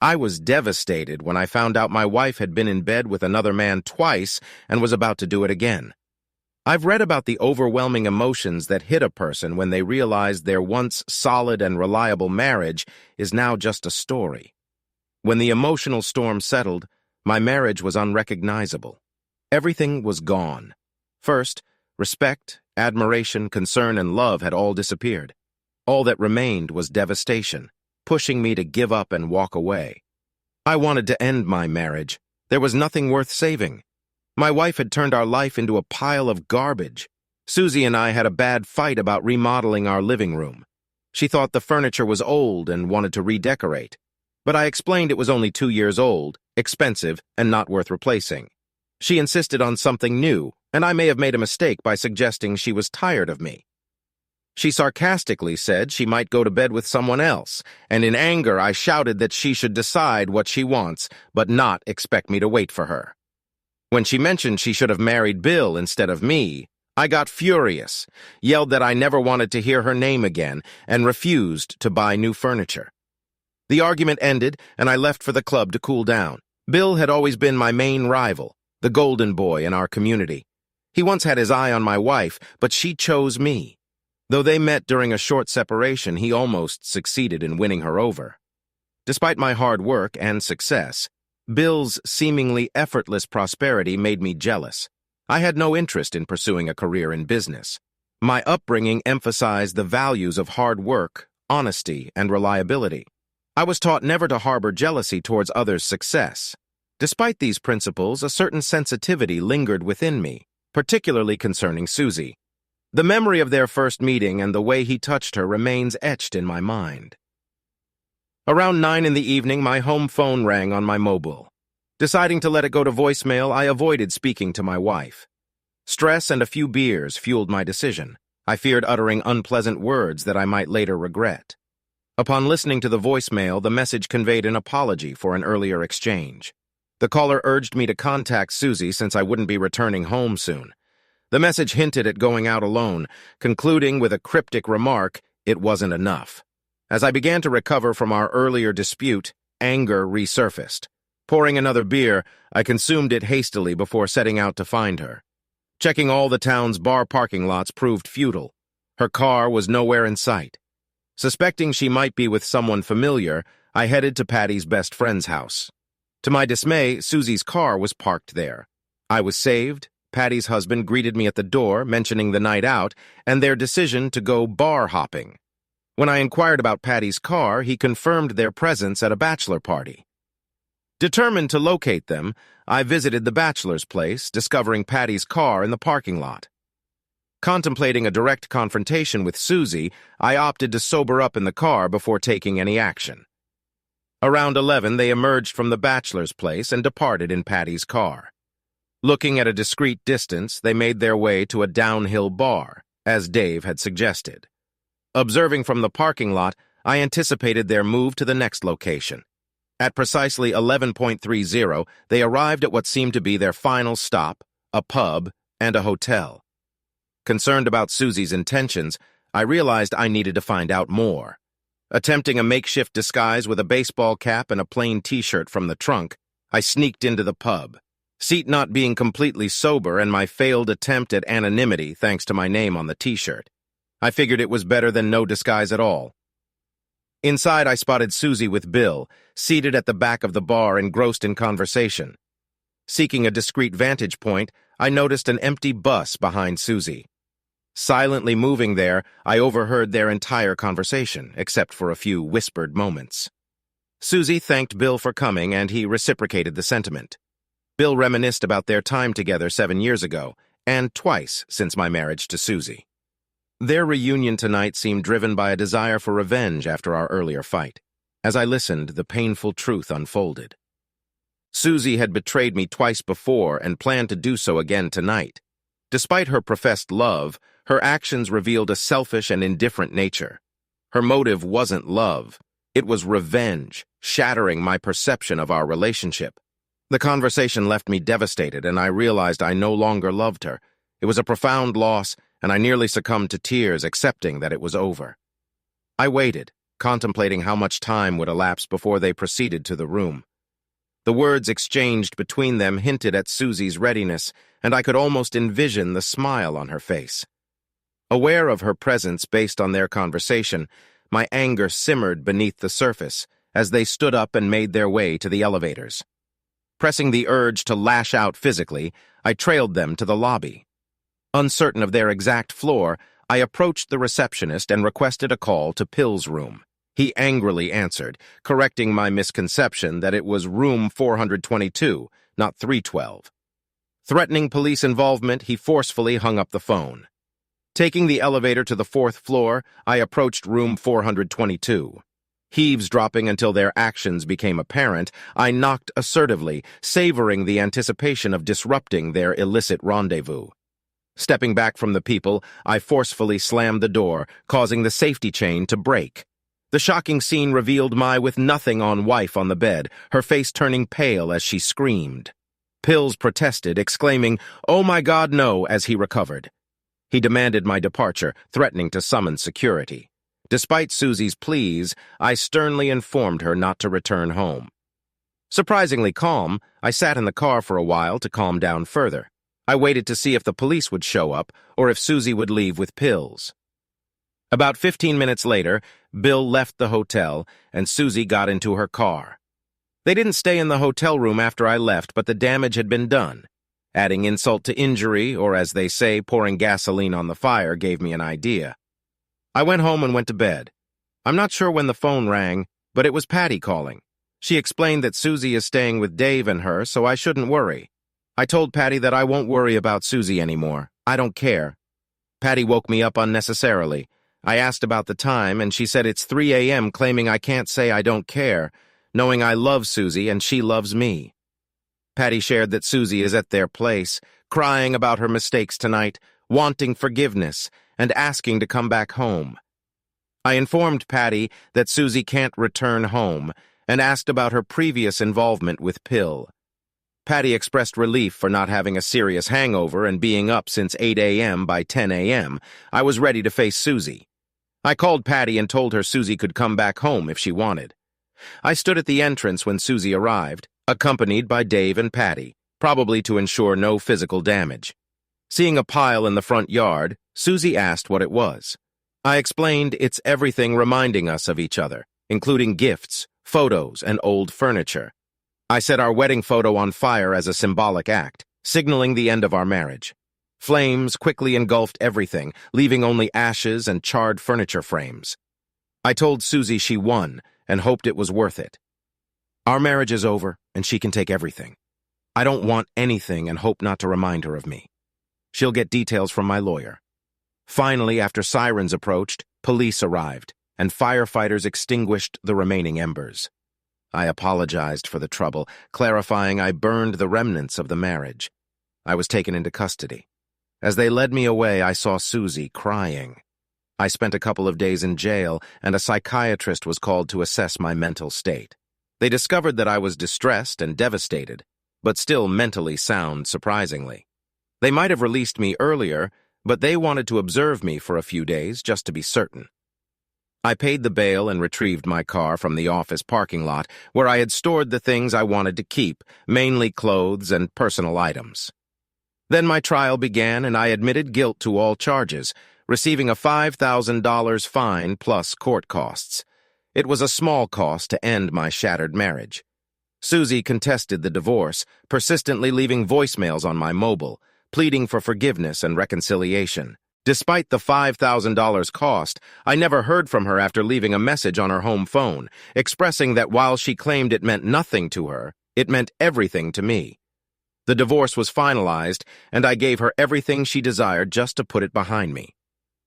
I was devastated when I found out my wife had been in bed with another man twice and was about to do it again. I've read about the overwhelming emotions that hit a person when they realize their once solid and reliable marriage is now just a story. When the emotional storm settled, my marriage was unrecognizable. Everything was gone. First, respect, admiration, concern, and love had all disappeared. All that remained was devastation, pushing me to give up and walk away. I wanted to end my marriage. There was nothing worth saving. My wife had turned our life into a pile of garbage. Susie and I had a bad fight about remodeling our living room. She thought the furniture was old and wanted to redecorate. But I explained it was only 2 years old, expensive, and not worth replacing. She insisted on something new, and I may have made a mistake by suggesting she was tired of me. She sarcastically said she might go to bed with someone else, and in anger I shouted that she should decide what she wants, but not expect me to wait for her. When she mentioned she should have married Bill instead of me, I got furious, yelled that I never wanted to hear her name again, and refused to buy new furniture. The argument ended, and I left for the club to cool down. Bill had always been my main rival, the golden boy in our community. He once had his eye on my wife, but she chose me. Though they met during a short separation, he almost succeeded in winning her over. Despite my hard work and success, Bill's seemingly effortless prosperity made me jealous. I had no interest in pursuing a career in business. My upbringing emphasized the values of hard work, honesty, and reliability. I was taught never to harbor jealousy towards others' success. Despite these principles, a certain sensitivity lingered within me, particularly concerning Susie. The memory of their first meeting and the way he touched her remains etched in my mind. Around 9 in the evening, my home phone rang on my mobile. Deciding to let it go to voicemail, I avoided speaking to my wife. Stress and a few beers fueled my decision. I feared uttering unpleasant words that I might later regret. Upon listening to the voicemail, the message conveyed an apology for an earlier exchange. The caller urged me to contact Susie since I wouldn't be returning home soon. The message hinted at going out alone, concluding with a cryptic remark, it wasn't enough. As I began to recover from our earlier dispute, anger resurfaced. Pouring another beer, I consumed it hastily before setting out to find her. Checking all the town's bar parking lots proved futile. Her car was nowhere in sight. Suspecting she might be with someone familiar, I headed to Patty's best friend's house. To my dismay, Susie's car was parked there. I was saved. Patty's husband greeted me at the door, mentioning the night out and their decision to go bar hopping. When I inquired about Patty's car, he confirmed their presence at a bachelor party. Determined to locate them, I visited the bachelor's place, discovering Patty's car in the parking lot. Contemplating a direct confrontation with Susie, I opted to sober up in the car before taking any action. Around 11, they emerged from the bachelor's place and departed in Patty's car. Looking at a discreet distance, they made their way to a downhill bar, as Dave had suggested. Observing from the parking lot, I anticipated their move to the next location. At precisely 11:30, they arrived at what seemed to be their final stop, a pub and a hotel. Concerned about Susie's intentions, I realized I needed to find out more. Attempting a makeshift disguise with a baseball cap and a plain t-shirt from the trunk, I sneaked into the pub. Seat not being completely sober and my failed attempt at anonymity thanks to my name on the t-shirt. I figured it was better than no disguise at all. Inside, I spotted Susie with Bill, seated at the back of the bar engrossed in conversation. Seeking a discreet vantage point, I noticed an empty bus behind Susie. Silently moving there, I overheard their entire conversation, except for a few whispered moments. Susie thanked Bill for coming, and he reciprocated the sentiment. Bill reminisced about their time together 7 years ago, and twice since my marriage to Susie. Their reunion tonight seemed driven by a desire for revenge after our earlier fight. As I listened, the painful truth unfolded. Susie had betrayed me twice before and planned to do so again tonight. Despite her professed love, her actions revealed a selfish and indifferent nature. Her motive wasn't love. It was revenge, shattering my perception of our relationship. The conversation left me devastated, and I realized I no longer loved her. It was a profound loss, and I nearly succumbed to tears, accepting that it was over. I waited, contemplating how much time would elapse before they proceeded to the room. The words exchanged between them hinted at Susie's readiness, and I could almost envision the smile on her face. Aware of her presence based on their conversation, my anger simmered beneath the surface as they stood up and made their way to the elevators. Pressing the urge to lash out physically, I trailed them to the lobby. Uncertain of their exact floor, I approached the receptionist and requested a call to Pill's room. He angrily answered, correcting my misconception that it was room 422, not 312. Threatening police involvement, he forcefully hung up the phone. Taking the elevator to the 4th floor, I approached room 422. Heaves dropping until their actions became apparent, I knocked assertively, savoring the anticipation of disrupting their illicit rendezvous. Stepping back from the people, I forcefully slammed the door, causing the safety chain to break. The shocking scene revealed my with nothing on wife on the bed, her face turning pale as she screamed. Pills protested, exclaiming, "Oh my God, no," as he recovered. He demanded my departure, threatening to summon security. Despite Susie's pleas, I sternly informed her not to return home. Surprisingly calm, I sat in the car for a while to calm down further. I waited to see if the police would show up or if Susie would leave with Pills. About 15 minutes later, Bill left the hotel and Susie got into her car. They didn't stay in the hotel room after I left, but the damage had been done. Adding insult to injury, or as they say, pouring gasoline on the fire, gave me an idea. I went home and went to bed. I'm not sure when the phone rang, but it was Patty calling. She explained that Susie is staying with Dave and her, so I shouldn't worry. I told Patty that I won't worry about Susie anymore. I don't care. Patty woke me up unnecessarily. I asked about the time, and she said it's 3 a.m., claiming I can't say I don't care, knowing I love Susie and she loves me. Patty shared that Susie is at their place, crying about her mistakes tonight, wanting forgiveness, and asking to come back home. I informed Patty that Susie can't return home, and asked about her previous involvement with Pill. Patty expressed relief for not having a serious hangover and being up since 8 a.m. By 10 a.m., I was ready to face Susie. I called Patty and told her Susie could come back home if she wanted. I stood at the entrance when Susie arrived, accompanied by Dave and Patty, probably to ensure no physical damage. Seeing a pile in the front yard, Susie asked what it was. I explained it's everything reminding us of each other, including gifts, photos, and old furniture. I set our wedding photo on fire as a symbolic act, signaling the end of our marriage. Flames quickly engulfed everything, leaving only ashes and charred furniture frames. I told Susie she won and hoped it was worth it. Our marriage is over, and she can take everything. I don't want anything and hope not to remind her of me. She'll get details from my lawyer. Finally, after sirens approached, police arrived, and firefighters extinguished the remaining embers. I apologized for the trouble, clarifying I burned the remnants of the marriage. I was taken into custody. As they led me away, I saw Susie crying. I spent a couple of days in jail, and a psychiatrist was called to assess my mental state. They discovered that I was distressed and devastated, but still mentally sound, surprisingly. They might have released me earlier, but they wanted to observe me for a few days just to be certain. I paid the bail and retrieved my car from the office parking lot, where I had stored the things I wanted to keep, mainly clothes and personal items. Then my trial began, and I admitted guilt to all charges, receiving a $5,000 fine plus court costs. It was a small cost to end my shattered marriage. Susie contested the divorce, persistently leaving voicemails on my mobile, pleading for forgiveness and reconciliation. Despite the $5,000 cost, I never heard from her after leaving a message on her home phone, expressing that while she claimed it meant nothing to her, it meant everything to me. The divorce was finalized, and I gave her everything she desired just to put it behind me.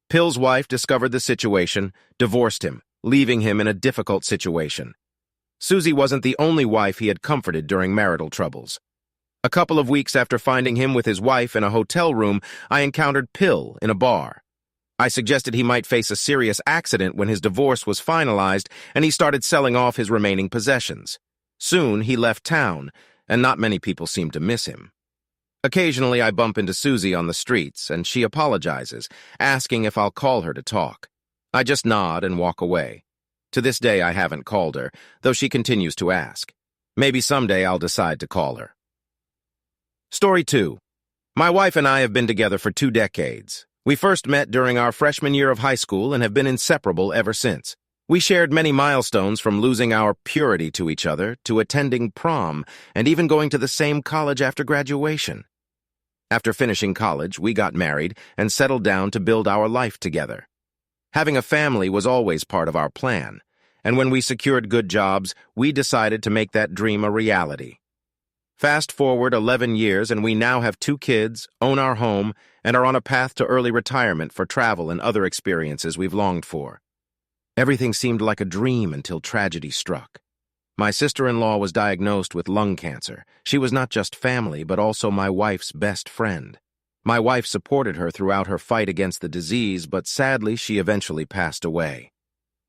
Pill's wife discovered the situation, divorced him, leaving him in a difficult situation. Susie wasn't the only wife he had comforted during marital troubles. A couple of weeks after finding him with his wife in a hotel room, I encountered Pill in a bar. I suggested he might face a serious accident when his divorce was finalized, and he started selling off his remaining possessions. Soon, he left town, and not many people seemed to miss him. Occasionally, I bump into Susie on the streets, and she apologizes, asking if I'll call her to talk. I just nod and walk away. To this day, I haven't called her, though she continues to ask. Maybe someday I'll decide to call her. Story 2. My wife and I have been together for 2 decades. We first met during our freshman year of high school and have been inseparable ever since. We shared many milestones, from losing our purity to each other to attending prom and even going to the same college after graduation. After finishing college, we got married and settled down to build our life together. Having a family was always part of our plan, and when we secured good jobs, we decided to make that dream a reality. Fast forward 11 years and we now have 2 kids, own our home, and are on a path to early retirement for travel and other experiences we've longed for. Everything seemed like a dream until tragedy struck. My sister-in-law was diagnosed with lung cancer. She was not just family, but also my wife's best friend. My wife supported her throughout her fight against the disease, but sadly, she eventually passed away.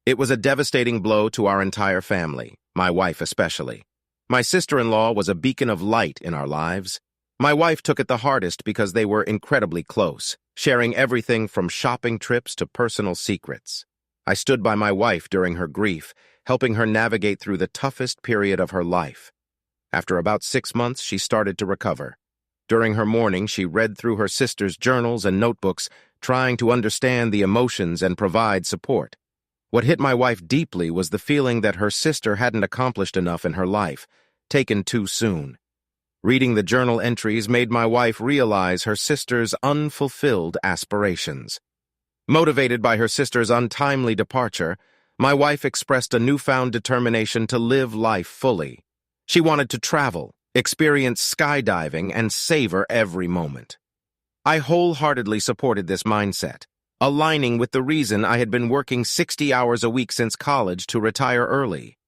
It was a devastating blow to our entire family, my wife especially. My sister-in-law was a beacon of light in our lives. My wife took it the hardest because they were incredibly close, sharing everything from shopping trips to personal secrets. I stood by my wife during her grief, helping her navigate through the toughest period of her life. After about 6 months, she started to recover. During her mourning, she read through her sister's journals and notebooks, trying to understand the emotions and provide support. What hit my wife deeply was the feeling that her sister hadn't accomplished enough in her life, taken too soon. Reading the journal entries made my wife realize her sister's unfulfilled aspirations. Motivated by her sister's untimely departure, my wife expressed a newfound determination to live life fully. She wanted to travel, experience skydiving, and savor every moment. I wholeheartedly supported this mindset, aligning with the reason I had been working 60 hours a week since college to retire early.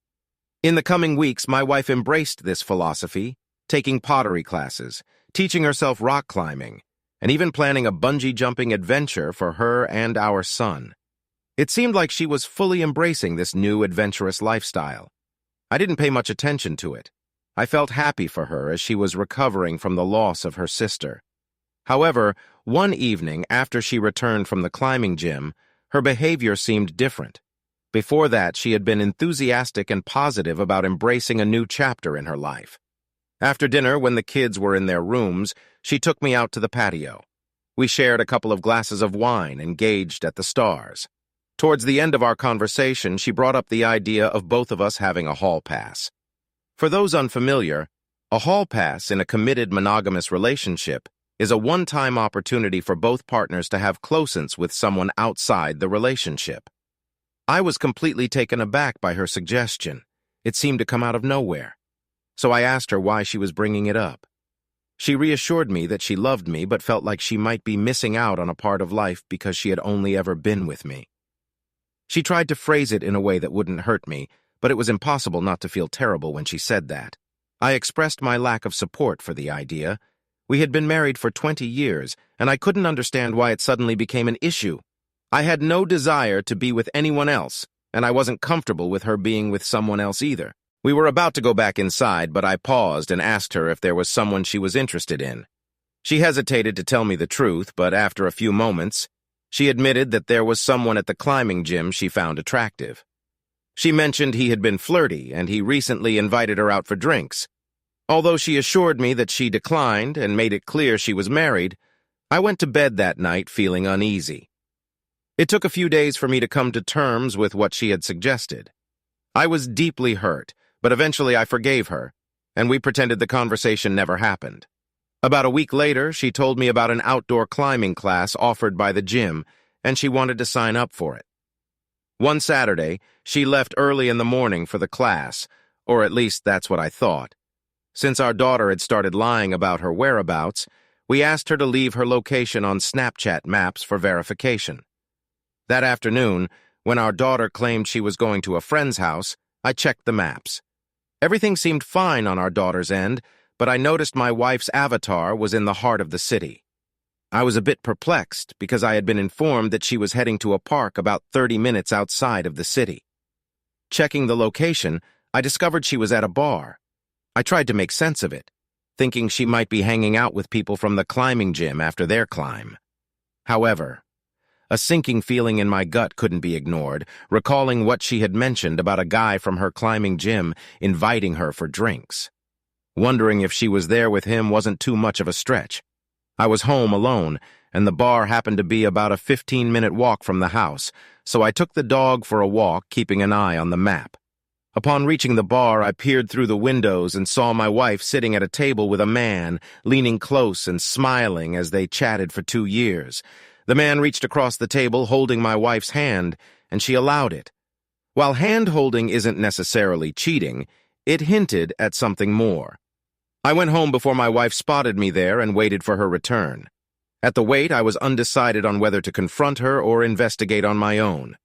In the coming weeks, my wife embraced this philosophy, taking pottery classes, teaching herself rock climbing, and even planning a bungee jumping adventure for her and our son. It seemed like she was fully embracing this new adventurous lifestyle. I didn't pay much attention to it. I felt happy for her as she was recovering from the loss of her sister. However, one evening after she returned from the climbing gym, her behavior seemed different. Before that, she had been enthusiastic and positive about embracing a new chapter in her life. After dinner, when the kids were in their rooms, she took me out to the patio. We shared a couple of glasses of wine and gazed at the stars. Towards the end of our conversation, she brought up the idea of both of us having a hall pass. For those unfamiliar, a hall pass in a committed monogamous relationship is a one-time opportunity for both partners to have closeness with someone outside the relationship. I was completely taken aback by her suggestion. It seemed to come out of nowhere. So I asked her why she was bringing it up. She reassured me that she loved me but felt like she might be missing out on a part of life because she had only ever been with me. She tried to phrase it in a way that wouldn't hurt me, but it was impossible not to feel terrible when she said that. I expressed my lack of support for the idea. We had been married for 20 years, and I couldn't understand why it suddenly became an issue. I had no desire to be with anyone else, and I wasn't comfortable with her being with someone else either. We were about to go back inside, but I paused and asked her if there was someone she was interested in. She hesitated to tell me the truth, but after a few moments, she admitted that there was someone at the climbing gym she found attractive. She mentioned he had been flirty, and he recently invited her out for drinks. Although she assured me that she declined and made it clear she was married, I went to bed that night feeling uneasy. It took a few days for me to come to terms with what she had suggested. I was deeply hurt, but eventually I forgave her, and we pretended the conversation never happened. About a week later, she told me about an outdoor climbing class offered by the gym, and she wanted to sign up for it. One Saturday, she left early in the morning for the class, or at least that's what I thought. Since our daughter had started lying about her whereabouts, we asked her to leave her location on Snapchat maps for verification. That afternoon, when our daughter claimed she was going to a friend's house, I checked the maps. Everything seemed fine on our daughter's end, but I noticed my wife's avatar was in the heart of the city. I was a bit perplexed because I had been informed that she was heading to a park about 30 minutes outside of the city. Checking the location, I discovered she was at a bar. I tried to make sense of it, thinking she might be hanging out with people from the climbing gym after their climb. However, A sinking feeling in my gut couldn't be ignored, recalling what she had mentioned about a guy from her climbing gym inviting her for drinks. Wondering if she was there with him wasn't too much of a stretch. I was home alone, and the bar happened to be about a 15-minute walk from the house, so I took the dog for a walk, keeping an eye on the map. Upon reaching the bar, I peered through the windows and saw my wife sitting at a table with a man, leaning close and smiling as they chatted for 2 years. The man reached across the table, holding my wife's hand, and she allowed it. While hand-holding isn't necessarily cheating, it hinted at something more. I went home before my wife spotted me there and waited for her return. At the wait, I was undecided on whether to confront her or investigate on my own.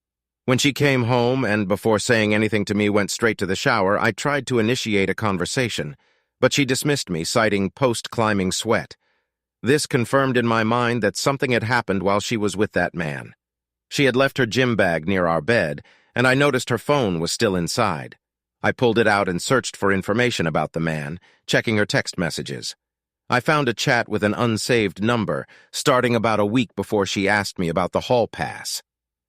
When she came home and, before saying anything to me, went straight to the shower, I tried to initiate a conversation, but she dismissed me, citing post-climbing sweat. This confirmed in my mind that something had happened while she was with that man. She had left her gym bag near our bed, and I noticed her phone was still inside. I pulled it out and searched for information about the man, checking her text messages. I found a chat with an unsaved number, starting about a week before she asked me about the hall pass.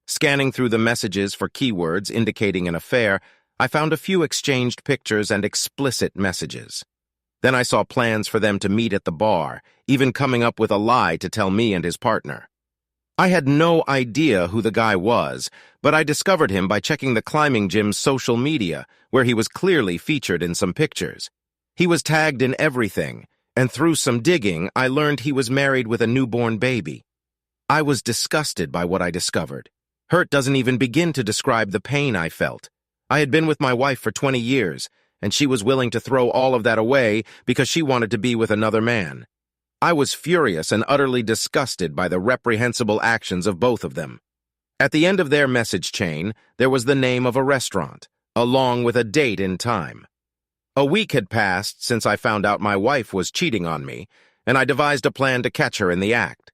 Scanning through the messages for keywords indicating an affair, I found a few exchanged pictures and explicit messages. Then I saw plans for them to meet at the bar, even coming up with a lie to tell me and his partner. I had no idea who the guy was, but I discovered him by checking the climbing gym's social media, where he was clearly featured in some pictures. He was tagged in everything, and through some digging, I learned he was married with a newborn baby. I was disgusted by what I discovered. Hurt doesn't even begin to describe the pain I felt. I had been with my wife for 20 years, and she was willing to throw all of that away because she wanted to be with another man. I was furious and utterly disgusted by the reprehensible actions of both of them. At the end of their message chain, there was the name of a restaurant, along with a date and time. A week had passed since I found out my wife was cheating on me, and I devised a plan to catch her in the act.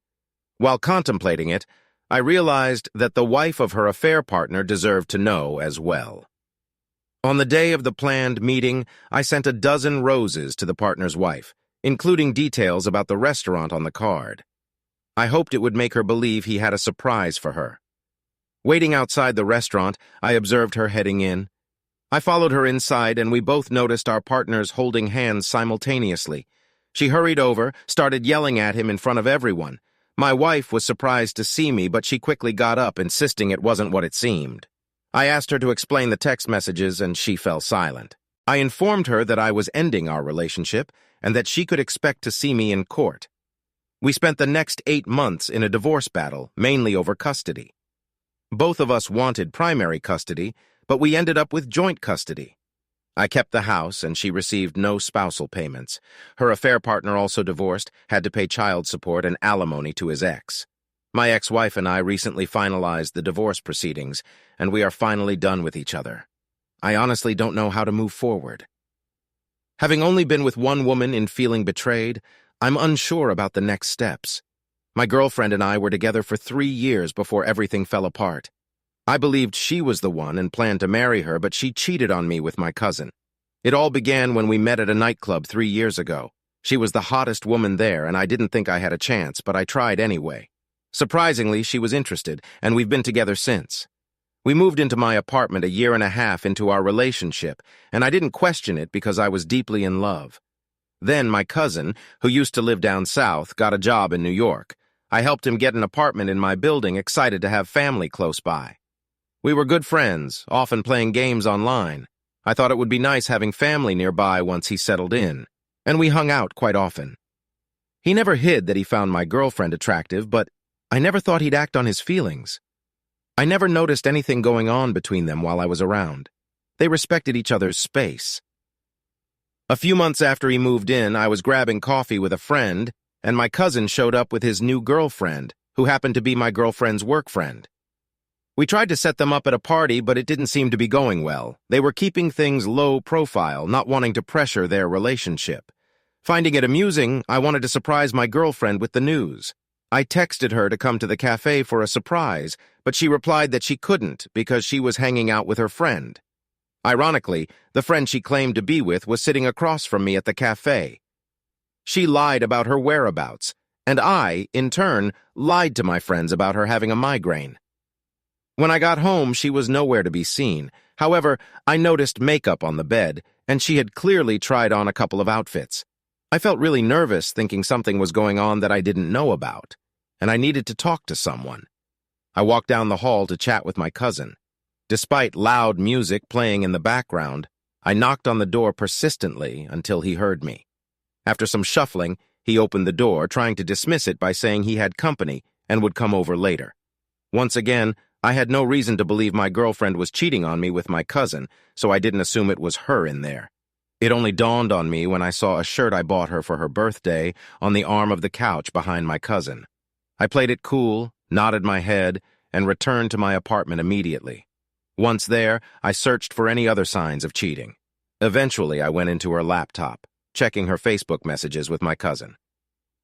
While contemplating it, I realized that the wife of her affair partner deserved to know as well. On the day of the planned meeting, I sent a dozen roses to the partner's wife, including details about the restaurant on the card. I hoped it would make her believe he had a surprise for her. Waiting outside the restaurant, I observed her heading in. I followed her inside, and we both noticed our partners holding hands simultaneously. She hurried over, started yelling at him in front of everyone. My wife was surprised to see me, but she quickly got up, insisting it wasn't what it seemed. I asked her to explain the text messages, and she fell silent. I informed her that I was ending our relationship and that she could expect to see me in court. We spent the next 8 months in a divorce battle, mainly over custody. Both of us wanted primary custody, but we ended up with joint custody. I kept the house, and she received no spousal payments. Her affair partner, also divorced, had to pay child support and alimony to his ex. My ex-wife and I recently finalized the divorce proceedings, and we are finally done with each other. I honestly don't know how to move forward. Having only been with one woman in feeling betrayed, I'm unsure about the next steps. My girlfriend and I were together for 3 years before everything fell apart. I believed she was the one and planned to marry her, but she cheated on me with my cousin. It all began when we met at a nightclub 3 years ago. She was the hottest woman there, and I didn't think I had a chance, but I tried anyway. Surprisingly, she was interested, and we've been together since. We moved into my apartment 1.5 years into our relationship, and I didn't question it because I was deeply in love. Then my cousin, who used to live down south, got a job in New York. I helped him get an apartment in my building, excited to have family close by. We were good friends, often playing games online. I thought it would be nice having family nearby once he settled in, and we hung out quite often. He never hid that he found my girlfriend attractive, but I never thought he'd act on his feelings. I never noticed anything going on between them while I was around. They respected each other's space. A few months after he moved in, I was grabbing coffee with a friend, and my cousin showed up with his new girlfriend, who happened to be my girlfriend's work friend. We tried to set them up at a party, but it didn't seem to be going well. They were keeping things low profile, not wanting to pressure their relationship. Finding it amusing, I wanted to surprise my girlfriend with the news. I texted her to come to the cafe for a surprise, but she replied that she couldn't because she was hanging out with her friend. Ironically, the friend she claimed to be with was sitting across from me at the cafe. She lied about her whereabouts, and I, in turn, lied to my friends about her having a migraine. When I got home, she was nowhere to be seen. However, I noticed makeup on the bed, and she had clearly tried on a couple of outfits. I felt really nervous, thinking something was going on that I didn't know about, and I needed to talk to someone. I walked down the hall to chat with my cousin. Despite loud music playing in the background, I knocked on the door persistently until he heard me. After some shuffling, he opened the door, trying to dismiss it by saying he had company and would come over later. Once again, I had no reason to believe my girlfriend was cheating on me with my cousin, so I didn't assume it was her in there. It only dawned on me when I saw a shirt I bought her for her birthday on the arm of the couch behind my cousin. I played it cool, nodded my head, and returned to my apartment immediately. Once there, I searched for any other signs of cheating. Eventually, I went into her laptop, checking her Facebook messages with my cousin.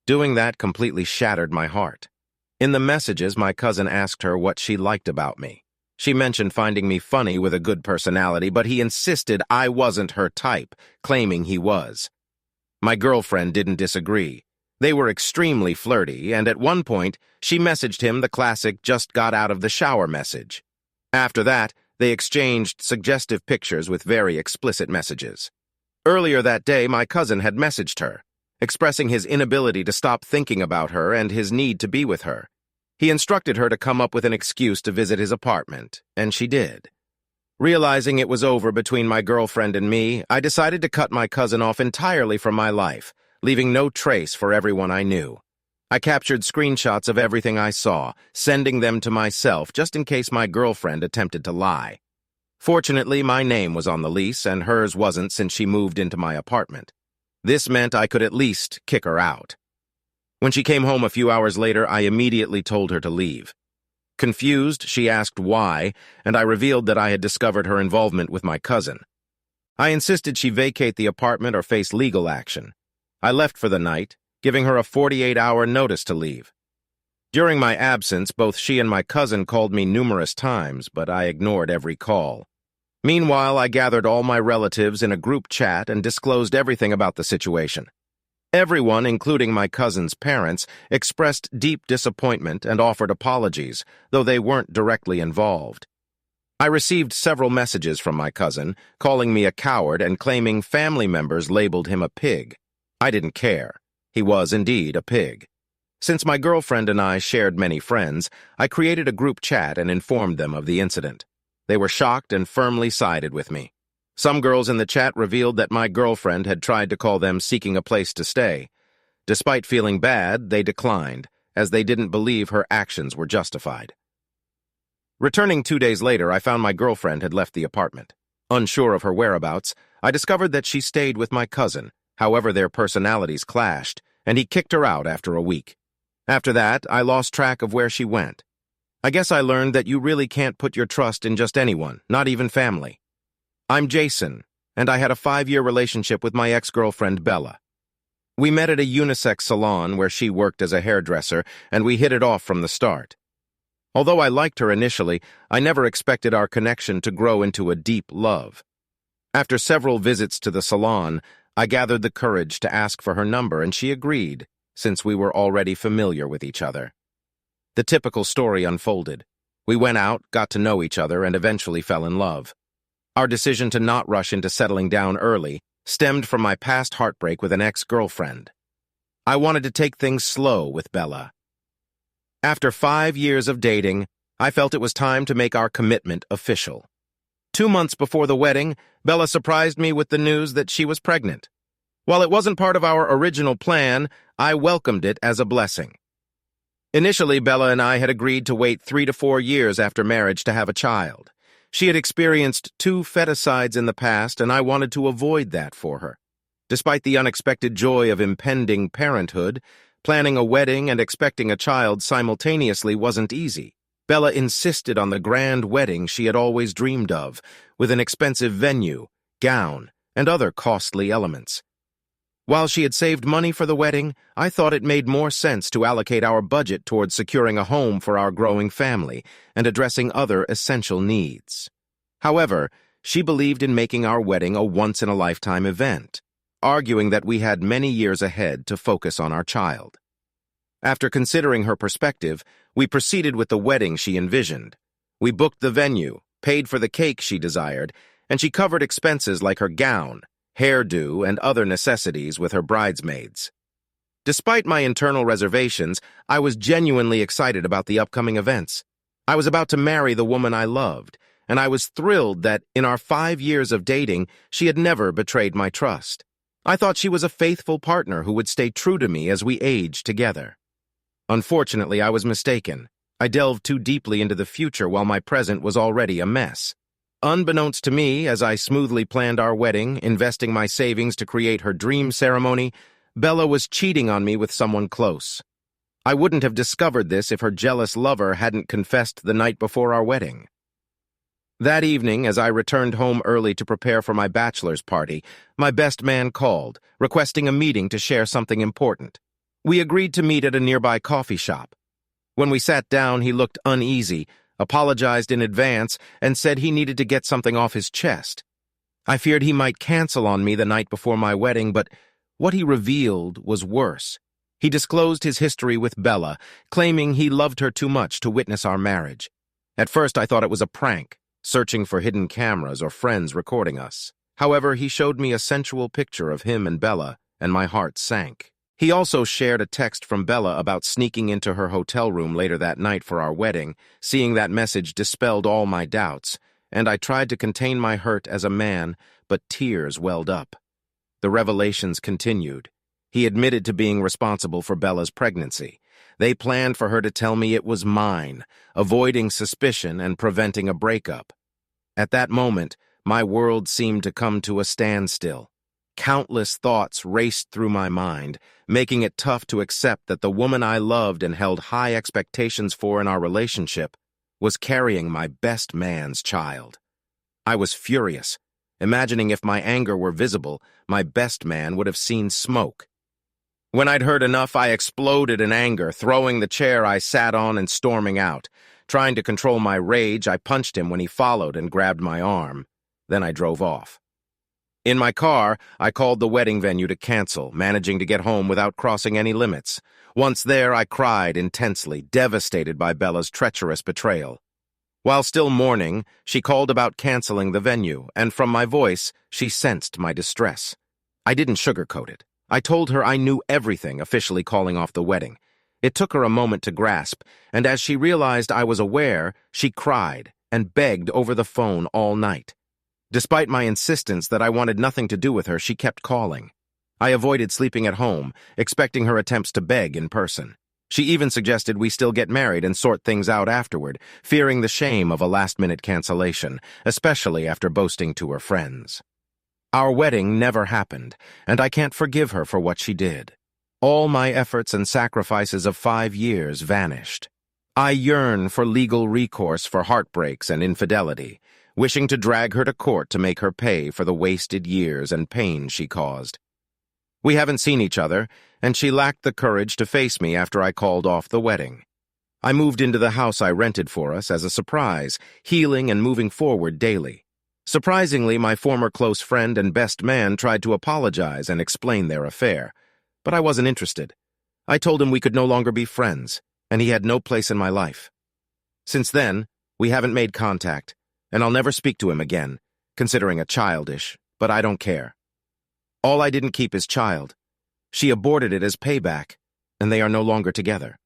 Doing that completely shattered my heart. In the messages, my cousin asked her what she liked about me. She mentioned finding me funny with a good personality, but he insisted I wasn't her type, claiming he was. My girlfriend didn't disagree. They were extremely flirty, and at one point, she messaged him the classic just got out of the shower message. After that, they exchanged suggestive pictures with very explicit messages. Earlier that day, my cousin had messaged her, expressing his inability to stop thinking about her and his need to be with her. He instructed her to come up with an excuse to visit his apartment, and she did. Realizing it was over between my girlfriend and me, I decided to cut my cousin off entirely from my life, leaving no trace for everyone I knew. I captured screenshots of everything I saw, sending them to myself just in case my girlfriend attempted to lie. Fortunately, my name was on the lease, and hers wasn't since she moved into my apartment. This meant I could at least kick her out. When she came home a few hours later, I immediately told her to leave. Confused, she asked why, and I revealed that I had discovered her involvement with my cousin. I insisted she vacate the apartment or face legal action. I left for the night, giving her a 48-hour notice to leave. During my absence, both she and my cousin called me numerous times, but I ignored every call. Meanwhile, I gathered all my relatives in a group chat and disclosed everything about the situation. Everyone, including my cousin's parents, expressed deep disappointment and offered apologies, though they weren't directly involved. I received several messages from my cousin, calling me a coward and claiming family members labeled him a pig. I didn't care. He was indeed a pig. Since my girlfriend and I shared many friends, I created a group chat and informed them of the incident. They were shocked and firmly sided with me. Some girls in the chat revealed that my girlfriend had tried to call them seeking a place to stay. Despite feeling bad, they declined, as they didn't believe her actions were justified. Returning 2 days later, I found my girlfriend had left the apartment. Unsure of her whereabouts, I discovered that she stayed with my cousin. However, their personalities clashed, and he kicked her out after a week. After that, I lost track of where she went. I guess I learned that you really can't put your trust in just anyone, not even family. I'm Jason, and I had a 5-year relationship with my ex-girlfriend Bella. We met at a unisex salon where she worked as a hairdresser, and we hit it off from the start. Although I liked her initially, I never expected our connection to grow into a deep love. After several visits to the salon, I gathered the courage to ask for her number, and she agreed, since we were already familiar with each other. The typical story unfolded. We went out, got to know each other, and eventually fell in love. Our decision to not rush into settling down early stemmed from my past heartbreak with an ex-girlfriend. I wanted to take things slow with Bella. After 5 years of dating, I felt it was time to make our commitment official. 2 months before the wedding, Bella surprised me with the news that she was pregnant. While it wasn't part of our original plan, I welcomed it as a blessing. Initially, Bella and I had agreed to wait 3 to 4 years after marriage to have a child. She had experienced 2 feticides in the past, and I wanted to avoid that for her. Despite the unexpected joy of impending parenthood, planning a wedding and expecting a child simultaneously wasn't easy. Bella insisted on the grand wedding she had always dreamed of, with an expensive venue, gown, and other costly elements. While she had saved money for the wedding, I thought it made more sense to allocate our budget towards securing a home for our growing family and addressing other essential needs. However, she believed in making our wedding a once-in-a-lifetime event, arguing that we had many years ahead to focus on our child. After considering her perspective, we proceeded with the wedding she envisioned. We booked the venue, paid for the cake she desired, and she covered expenses like her gown, hairdo, and other necessities with her bridesmaids. Despite my internal reservations, I was genuinely excited about the upcoming events. I was about to marry the woman I loved, and I was thrilled that, in our 5 years of dating, she had never betrayed my trust. I thought she was a faithful partner who would stay true to me as we aged together. Unfortunately, I was mistaken. I delved too deeply into the future while my present was already a mess. Unbeknownst to me, as I smoothly planned our wedding, investing my savings to create her dream ceremony, Bella was cheating on me with someone close. I wouldn't have discovered this if her jealous lover hadn't confessed the night before our wedding. That evening, as I returned home early to prepare for my bachelor's party, my best man called, requesting a meeting to share something important. We agreed to meet at a nearby coffee shop. When we sat down, he looked uneasy, apologized in advance, and said he needed to get something off his chest. I feared he might cancel on me the night before my wedding, but what he revealed was worse. He disclosed his history with Bella, claiming he loved her too much to witness our marriage. At first, I thought it was a prank, searching for hidden cameras or friends recording us. However, he showed me a sensual picture of him and Bella, and my heart sank. He also shared a text from Bella about sneaking into her hotel room later that night for our wedding. Seeing that message dispelled all my doubts, and I tried to contain my hurt as a man, but tears welled up. The revelations continued. He admitted to being responsible for Bella's pregnancy. They planned for her to tell me it was mine, avoiding suspicion and preventing a breakup. At that moment, my world seemed to come to a standstill. Countless thoughts raced through my mind, making it tough to accept that the woman I loved and held high expectations for in our relationship was carrying my best man's child. I was furious, imagining if my anger were visible, my best man would have seen smoke. When I'd heard enough, I exploded in anger, throwing the chair I sat on and storming out. Trying to control my rage, I punched him when he followed and grabbed my arm. Then I drove off. In my car, I called the wedding venue to cancel, managing to get home without crossing any limits. Once there, I cried intensely, devastated by Bella's treacherous betrayal. While still mourning, she called about canceling the venue, and from my voice, she sensed my distress. I didn't sugarcoat it. I told her I knew everything, officially calling off the wedding. It took her a moment to grasp, and as she realized I was aware, she cried and begged over the phone all night. Despite my insistence that I wanted nothing to do with her, she kept calling. I avoided sleeping at home, expecting her attempts to beg in person. She even suggested we still get married and sort things out afterward, fearing the shame of a last-minute cancellation, especially after boasting to her friends. Our wedding never happened, and I can't forgive her for what she did. All my efforts and sacrifices of 5 years vanished. I yearn for legal recourse for heartbreaks and infidelity, wishing to drag her to court to make her pay for the wasted years and pain she caused. We haven't seen each other, and she lacked the courage to face me after I called off the wedding. I moved into the house I rented for us as a surprise, healing and moving forward daily. Surprisingly, my former close friend and best man tried to apologize and explain their affair, but I wasn't interested. I told him we could no longer be friends, and he had no place in my life. Since then, we haven't made contact, and I'll never speak to him again, considering it childish, but I don't care. All I didn't keep is child. She aborted it as payback, and they are no longer together.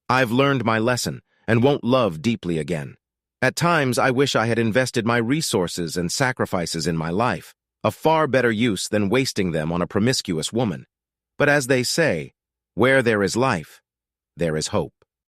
I've learned my lesson and won't love deeply again. At times, I wish I had invested my resources and sacrifices in my life, a far better use than wasting them on a promiscuous woman. But as they say, where there is life, there is hope.